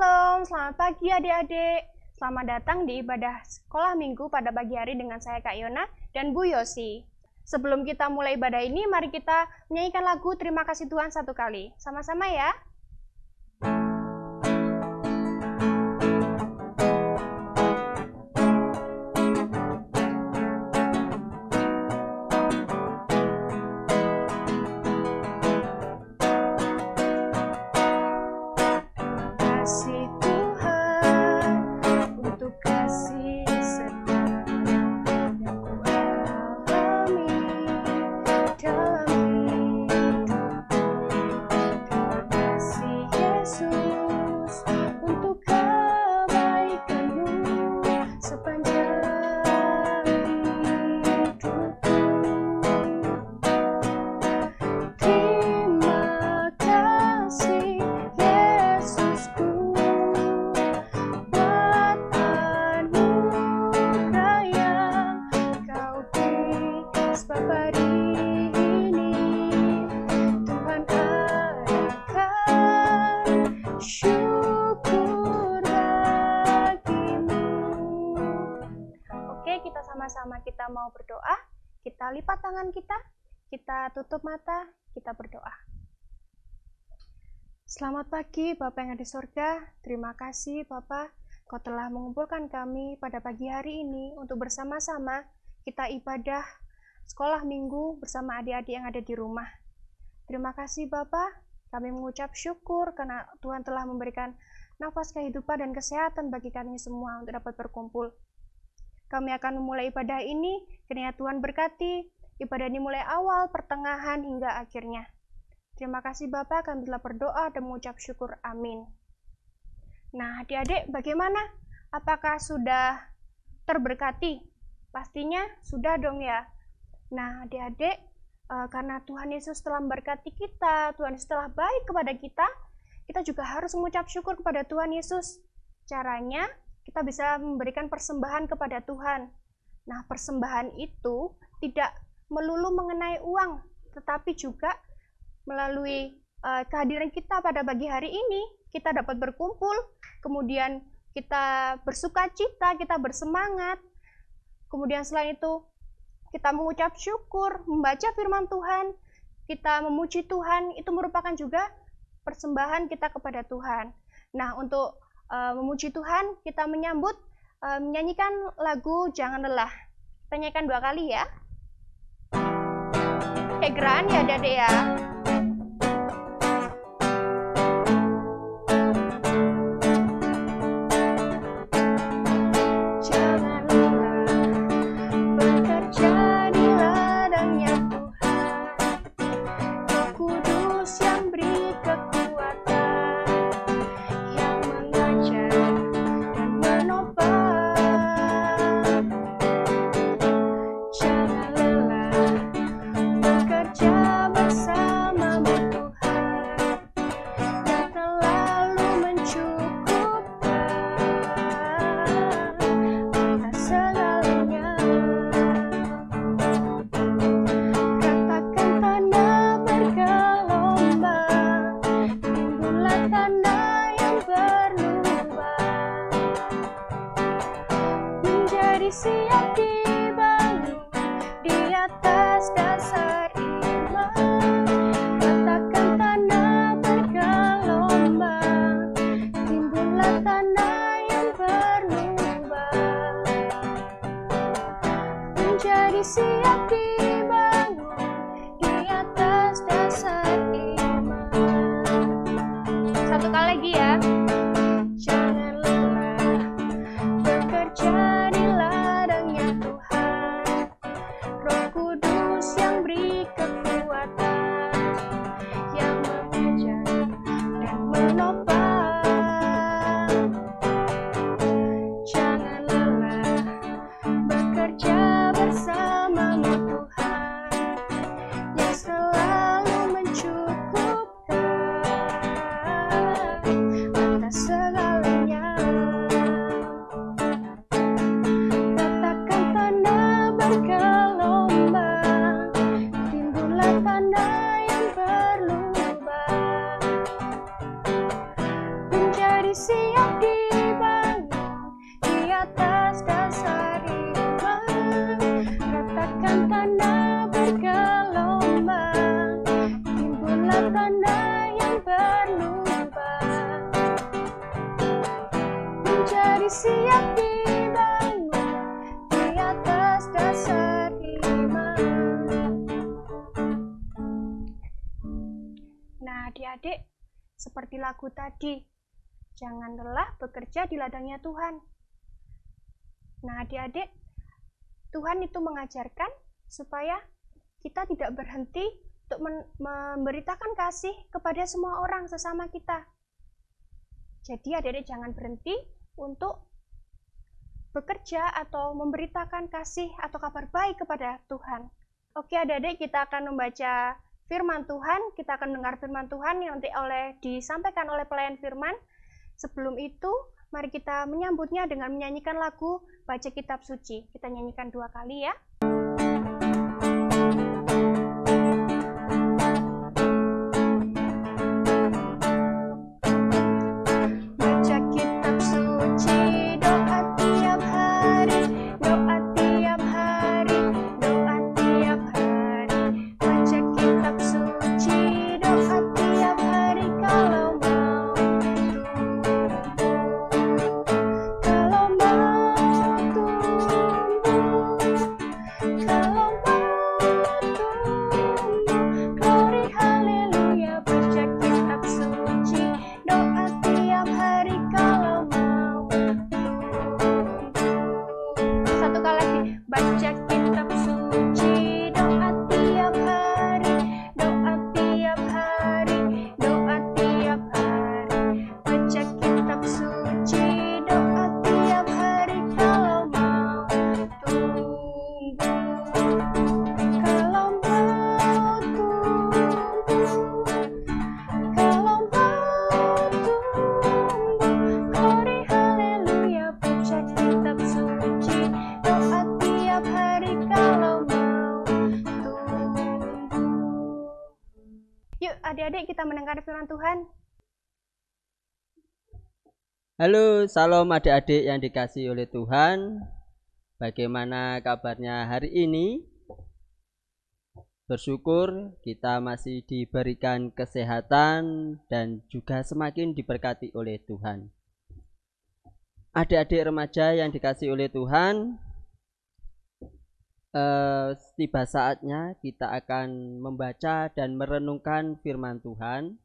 Shalom, selamat pagi adik-adik. Selamat datang di ibadah sekolah minggu pada pagi hari dengan saya Kak Yona dan Bu Yosi. Sebelum kita mulai ibadah ini, mari kita menyanyikan lagu Terima Kasih Tuhan satu kali. Sama-sama ya. Sama-sama kita mau berdoa, kita lipat tangan kita tutup mata, kita berdoa. Selamat pagi Bapak yang ada di surga, terima kasih Bapak, Kau telah mengumpulkan kami pada pagi hari ini untuk bersama-sama kita ibadah sekolah minggu bersama adik-adik yang ada di rumah. Terima kasih Bapak, kami mengucap syukur karena Tuhan telah memberikan nafas kehidupan dan kesehatan bagi kami semua untuk dapat berkumpul. Kami akan memulai ibadah ini, kiranya Tuhan berkati ibadah ini mulai awal, pertengahan, hingga akhirnya. Terima kasih Bapak, kami telah berdoa dan mengucap syukur. Amin. Nah, adik-adik bagaimana? Apakah sudah terberkati? Pastinya sudah dong ya. Nah, adik-adik, karena Tuhan Yesus telah memberkati kita, Tuhan Yesus telah baik kepada kita juga harus mengucap syukur kepada Tuhan Yesus. Caranya, kita bisa memberikan persembahan kepada Tuhan. Nah, persembahan itu tidak melulu mengenai uang, tetapi juga melalui kehadiran kita pada pagi hari ini, kita dapat berkumpul, kemudian kita bersuka cita, kita bersemangat, kemudian selain itu, kita mengucap syukur, membaca firman Tuhan, kita memuji Tuhan, itu merupakan juga persembahan kita kepada Tuhan. Nah, untuk memuji Tuhan, kita menyanyikan lagu Jangan Lelah. Kita nyanyikan 2 kali ya. Kayak gerakan ya adik-adik ya. Bersama siap dibangun di atas dasar iman. Ratakan tanah bergelombang, timbullah tanah yang berlubang. Menjadi siap dibangun di atas dasar iman. Nah, adik-adik, seperti lagu tadi, jangan lelah bekerja di ladangnya Tuhan. Nah, adik-adik, Tuhan itu mengajarkan supaya kita tidak berhenti untuk memberitakan kasih kepada semua orang sesama kita. Jadi adik-adik jangan berhenti untuk bekerja atau memberitakan kasih atau kabar baik kepada Tuhan. Oke adik-adik, kita akan membaca firman Tuhan, kita akan mendengar firman Tuhan yang nanti disampaikan oleh pelayan firman. Sebelum itu, mari kita menyambutnya dengan menyanyikan lagu Baca Kitab Suci. Kita nyanyikan 2 kali ya. Baca kitab suci, doa tiap hari, doa tiap hari, doa tiap hari. Baca kitab suci, doa tiap hari kalau mau glory haleluya. Baca kitab suci, doa tiap hari kalau mau satu kali lagi. Baca kitab suci, doa tiap hari, doa tiap hari, doa tiap hari. Baca kitab suci, doa tiap hari kalau mau tumbuh, kalau mau tumbuh, kalau mau tumbuh. Glory haleluya. Baca kitab suci, doa tiap hari kalau mau tumbuh. Yuk adik-adik, kita mendengar firman Tuhan. Halo, salam adik-adik yang dikasihi oleh Tuhan. Bagaimana kabarnya hari ini? Bersyukur kita masih diberikan kesehatan dan juga semakin diberkati oleh Tuhan. Adik-adik remaja yang dikasihi oleh Tuhan, tiba saatnya kita akan membaca dan merenungkan firman Tuhan.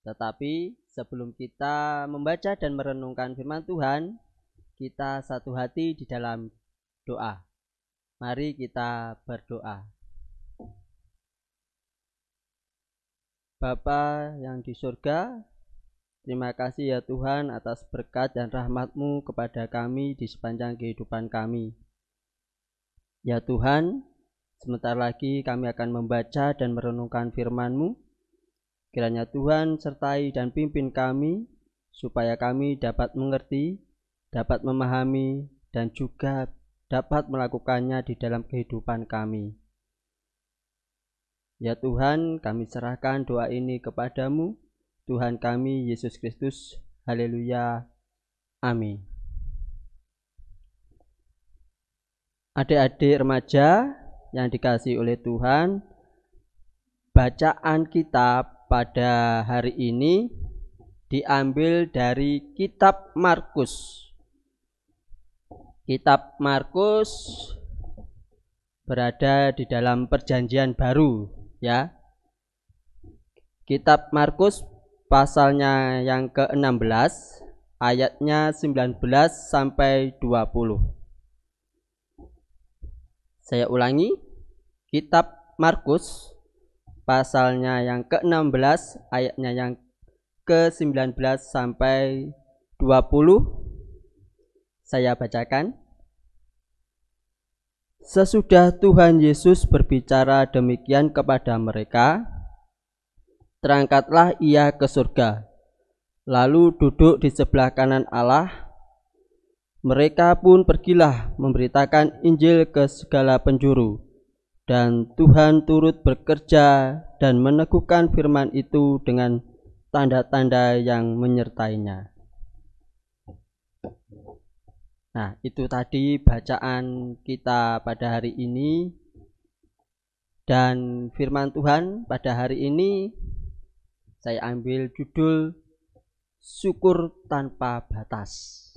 Tetapi sebelum kita membaca dan merenungkan firman Tuhan, kita satu hati di dalam doa. Mari kita berdoa. Bapa yang di surga, terima kasih ya Tuhan atas berkat dan rahmat-Mu kepada kami di sepanjang kehidupan kami. Ya Tuhan, sebentar lagi kami akan membaca dan merenungkan firman-Mu. Kiranya Tuhan sertai dan pimpin kami, supaya kami dapat mengerti, dapat memahami, dan juga dapat melakukannya di dalam kehidupan kami. Ya Tuhan, kami serahkan doa ini kepadamu, Tuhan kami Yesus Kristus. Haleluya. Amin. Adik-adik remaja yang dikasihi oleh Tuhan, bacaan kita pada hari ini diambil dari kitab Markus. Kitab Markus berada di dalam Perjanjian Baru, ya. Kitab Markus pasalnya yang ke-16, ayatnya 19 sampai 20. Saya ulangi, kitab Markus pasalnya yang ke-16, ayatnya yang ke-19 sampai 20. Saya bacakan. Sesudah Tuhan Yesus berbicara demikian kepada mereka, terangkatlah ia ke surga, lalu duduk di sebelah kanan Allah. Mereka pun pergilah memberitakan Injil ke segala penjuru, dan Tuhan turut bekerja dan meneguhkan firman itu dengan tanda-tanda yang menyertainya. Nah, itu tadi bacaan kita pada hari ini, dan firman Tuhan pada hari ini saya ambil judul syukur tanpa batas.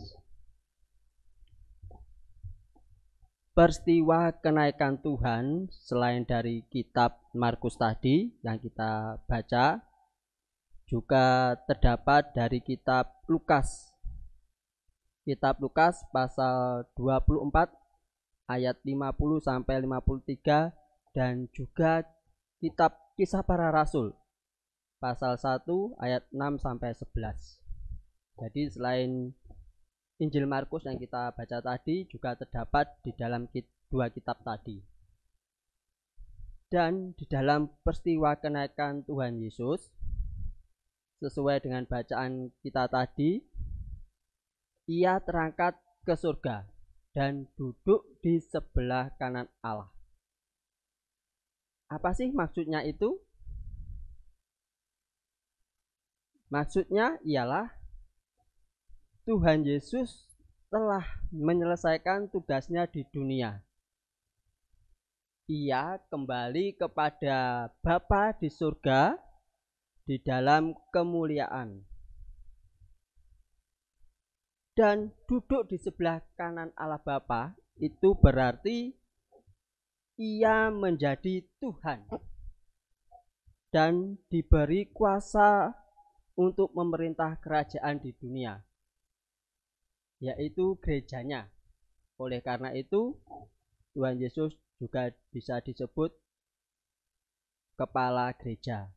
Peristiwa kenaikan Tuhan selain dari kitab Markus tadi yang kita baca, juga terdapat dari kitab Lukas. Kitab Lukas pasal 24 ayat 50 sampai 53, dan juga kitab Kisah Para Rasul pasal 1 ayat 6 sampai 11. Jadi selain Injil Markus yang kita baca tadi, juga terdapat di dalam dua kitab tadi. Dan di dalam peristiwa kenaikan Tuhan Yesus, sesuai dengan bacaan kita tadi, ia terangkat ke surga dan duduk di sebelah kanan Allah. Apa sih maksudnya itu? Maksudnya ialah Tuhan Yesus telah menyelesaikan tugasnya di dunia. Ia kembali kepada Bapa di surga di dalam kemuliaan. Dan duduk di sebelah kanan Allah Bapa itu berarti ia menjadi Tuhan dan diberi kuasa untuk memerintah kerajaan di dunia, yaitu gerejanya. Oleh karena itu, Tuhan Yesus juga bisa disebut kepala gereja.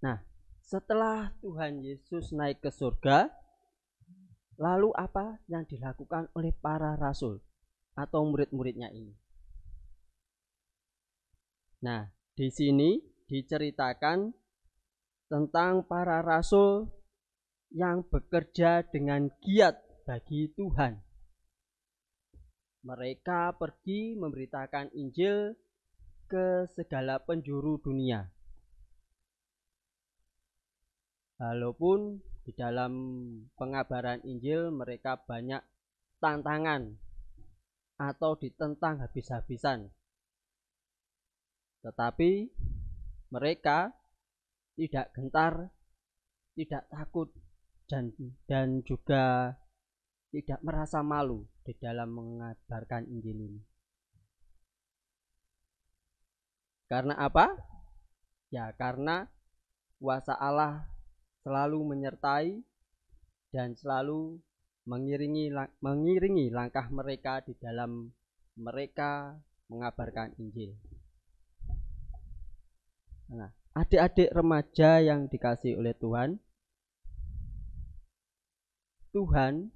Nah, setelah Tuhan Yesus naik ke surga, lalu apa yang dilakukan oleh para rasul atau murid-muridnya ini? Nah, di sini diceritakan tentang para rasul yang bekerja dengan giat bagi Tuhan. Mereka pergi memberitakan Injil ke segala penjuru dunia. Walaupun di dalam pengabaran Injil mereka banyak tantangan atau ditentang habis-habisan, tetapi mereka tidak gentar, tidak takut, dan juga tidak merasa malu di dalam mengabarkan Injil ini. Karena apa? Ya, karena kuasa Allah selalu menyertai dan selalu mengiringi langkah mereka di dalam mereka mengabarkan Injil. Nah, adik-adik remaja yang dikasihi oleh Tuhan, Tuhan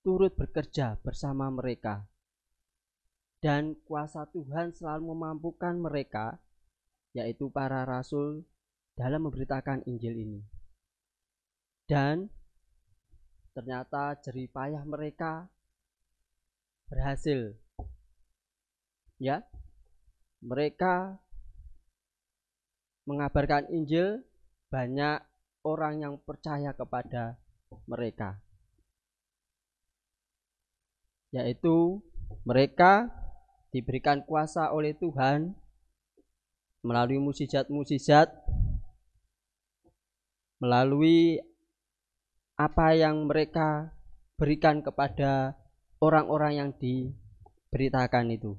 turut bekerja bersama mereka, dan kuasa Tuhan selalu memampukan mereka, yaitu para rasul, dalam memberitakan Injil ini. Dan ternyata jerih payah mereka berhasil. Ya, mereka mengabarkan Injil, banyak orang yang percaya kepada mereka, yaitu mereka diberikan kuasa oleh Tuhan melalui mukjizat-mukjizat, melalui apa yang mereka berikan kepada orang-orang yang diberitakan itu.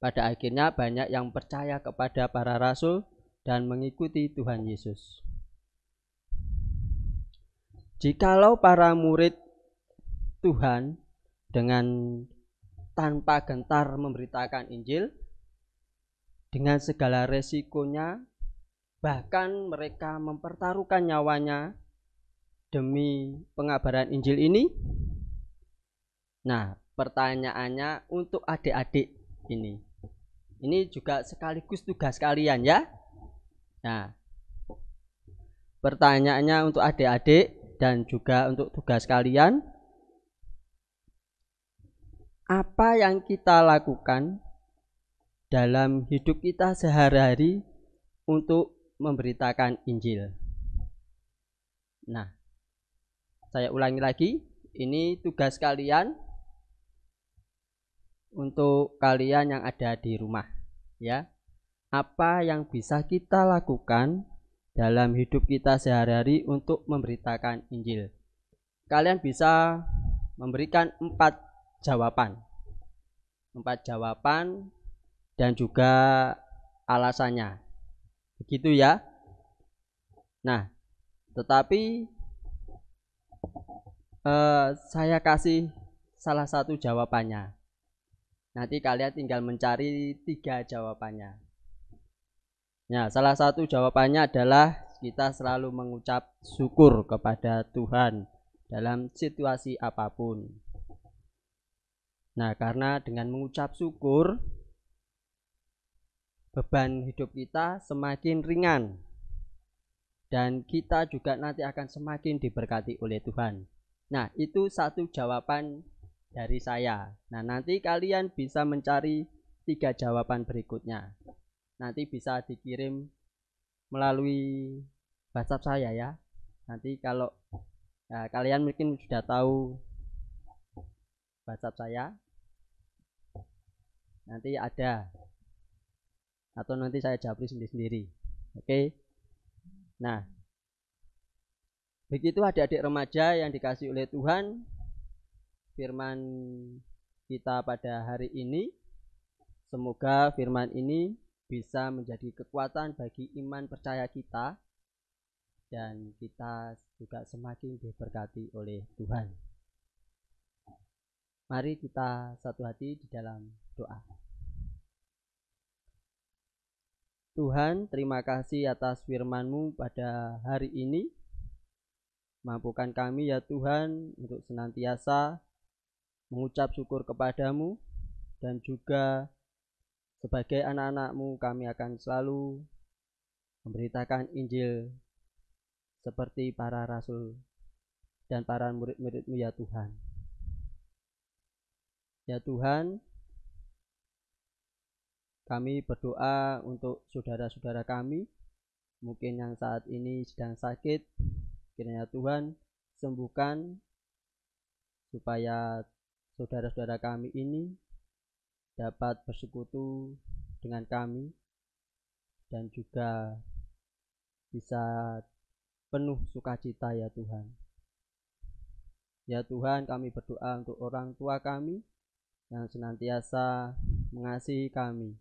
Pada akhirnya banyak yang percaya kepada para rasul dan mengikuti Tuhan Yesus. Jikalau para murid Tuhan dengan tanpa gentar memberitakan Injil, dengan segala resikonya, bahkan mereka mempertaruhkan nyawanya demi pengabaran Injil ini. Nah, pertanyaannya untuk adik-adik ini juga sekaligus tugas kalian ya. Nah, pertanyaannya untuk adik-adik dan juga untuk tugas kalian, apa yang kita lakukan dalam hidup kita sehari-hari untuk memberitakan Injil. Nah, saya ulangi lagi, ini tugas kalian untuk kalian yang ada di rumah, ya. Apa yang bisa kita lakukan dalam hidup kita sehari-hari untuk memberitakan Injil? Kalian bisa memberikan 4 jawaban. 4 jawaban dan juga alasannya. Begitu ya. Nah, tetapi saya kasih salah satu jawabannya. Nanti kalian tinggal mencari 3 jawabannya. Nah, salah satu jawabannya adalah kita selalu mengucap syukur kepada Tuhan dalam situasi apapun. Nah, karena dengan mengucap syukur, beban hidup kita semakin ringan. Dan kita juga nanti akan semakin diberkati oleh Tuhan. Nah, itu satu jawaban dari saya. Nah, nanti kalian bisa mencari 3 jawaban berikutnya. Nanti bisa dikirim melalui WhatsApp saya ya. Nanti kalau kalian mungkin sudah tahu WhatsApp saya, nanti ada, atau nanti saya jawab sendiri-sendiri. Oke. Nah, begitu adik-adik remaja yang dikasihi oleh Tuhan, firman kita pada hari ini, semoga firman ini bisa menjadi kekuatan bagi iman percaya kita, dan kita juga semakin diberkati oleh Tuhan. Mari kita satu hati di dalam doa. Tuhan, terima kasih atas firman-Mu pada hari ini. Mampukan kami ya Tuhan untuk senantiasa mengucap syukur kepadamu, dan juga sebagai anak-anak-Mu kami akan selalu memberitakan Injil seperti para rasul dan para murid-murid-Mu ya Tuhan. Ya Tuhan, kami berdoa untuk saudara-saudara kami, mungkin yang saat ini sedang sakit. Kiranya Tuhan sembuhkan, supaya saudara-saudara kami ini dapat bersekutu dengan kami dan juga bisa penuh sukacita ya Tuhan. Ya Tuhan, kami berdoa untuk orang tua kami yang senantiasa mengasihi kami,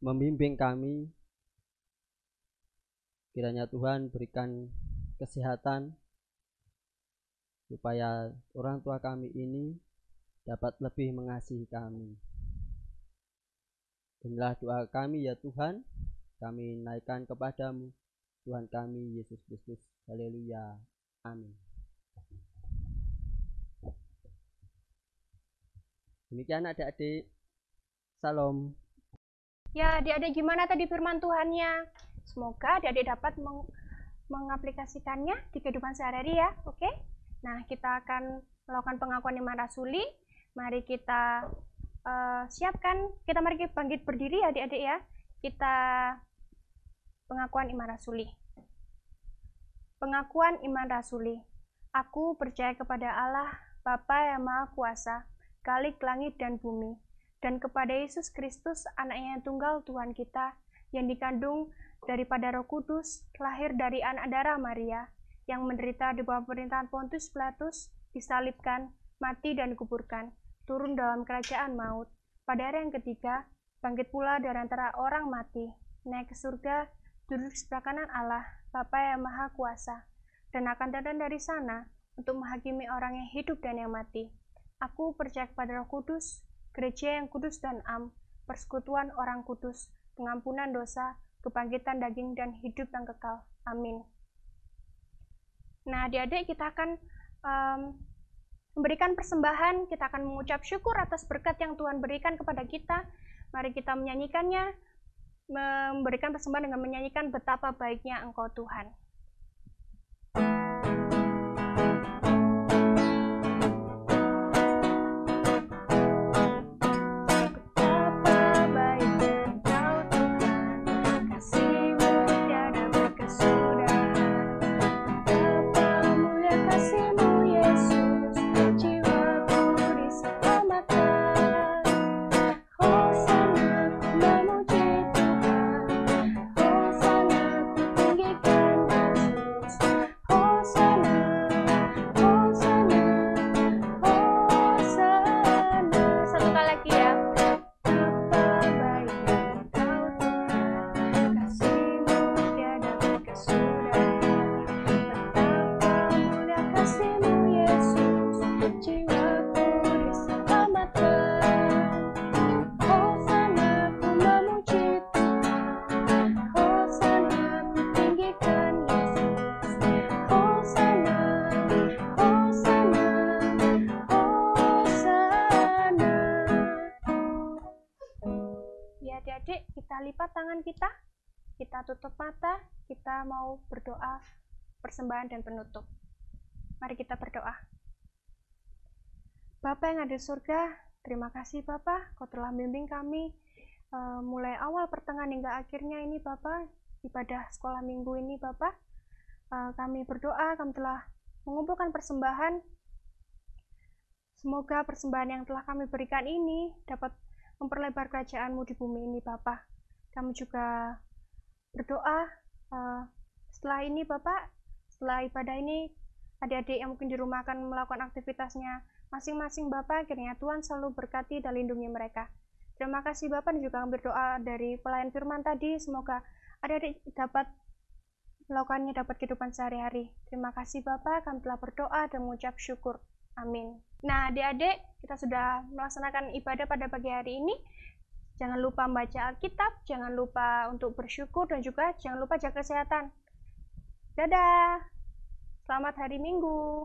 membimbing kami. Kiranya Tuhan berikan kesehatan supaya orang tua kami ini dapat lebih mengasihi kami. Inilah doa kami ya Tuhan, kami naikkan kepadamu, Tuhan kami Yesus Kristus. Haleluya. Amin. Demikian adik-adik. Salam. Ya, adik-adik, gimana tadi firman Tuhannya? Semoga adik-adik dapat mengaplikasikannya di kehidupan sehari-hari ya. Oke? Nah, kita akan melakukan pengakuan iman rasuli. Mari kita siapkan. Mari kita bangkit berdiri adik-adik ya. Kita pengakuan iman rasuli. Pengakuan iman rasuli. Aku percaya kepada Allah, Bapa yang Maha Kuasa, Khalik langit dan bumi, dan kepada Yesus Kristus, Anaknya yang tunggal Tuhan kita, yang dikandung daripada Roh Kudus, lahir dari anak darah Maria, yang menderita di bawah pemerintahan Pontius Pilatus, disalibkan, mati dan dikuburkan, turun dalam kerajaan maut. Pada hari yang ketiga, bangkit pula dari antara orang mati, naik ke surga, duduk di sebelah kanan Allah, Bapa yang Maha Kuasa, dan akan datang dari sana untuk menghakimi orang yang hidup dan yang mati. Aku percaya kepada Roh Kudus, gereja yang kudus dan am, persekutuan orang kudus, pengampunan dosa, kebangkitan daging, dan hidup yang kekal. Amin. Nah, adik-adik, kita akan memberikan persembahan. Kita akan mengucap syukur atas berkat yang Tuhan berikan kepada kita. Mari kita menyanyikannya, memberikan persembahan dengan menyanyikan betapa baiknya Engkau Tuhan. adik-adik, kita lipat tangan kita tutup mata, kita mau berdoa persembahan dan penutup. Mari kita berdoa. Bapa yang ada di surga, terima kasih Bapa, Kau telah membimbing kami mulai awal pertengahan hingga akhirnya ini Bapa, ibadah sekolah minggu ini Bapa. Kami berdoa, kami telah mengumpulkan persembahan. Semoga persembahan yang telah kami berikan ini dapat memperlebar kerajaan-Mu di bumi ini Bapa. Kami juga berdoa setelah ini Bapak, setelah ibadah ini, adik-adik yang mungkin di rumah akan melakukan aktivitasnya masing-masing Bapak, kiranya Tuhan selalu berkati dan lindungi mereka. Terima kasih Bapak, dan juga kami berdoa dari pelayan firman tadi, semoga adik-adik dapat melakukannya dapat kehidupan sehari-hari. Terima kasih Bapak, kami telah berdoa dan mengucap syukur. Amin. Nah adik-adik, kita sudah melaksanakan ibadah pada pagi hari ini. Jangan lupa membaca Alkitab, jangan lupa untuk bersyukur, dan juga jangan lupa jaga kesehatan. Dadah, selamat hari Minggu.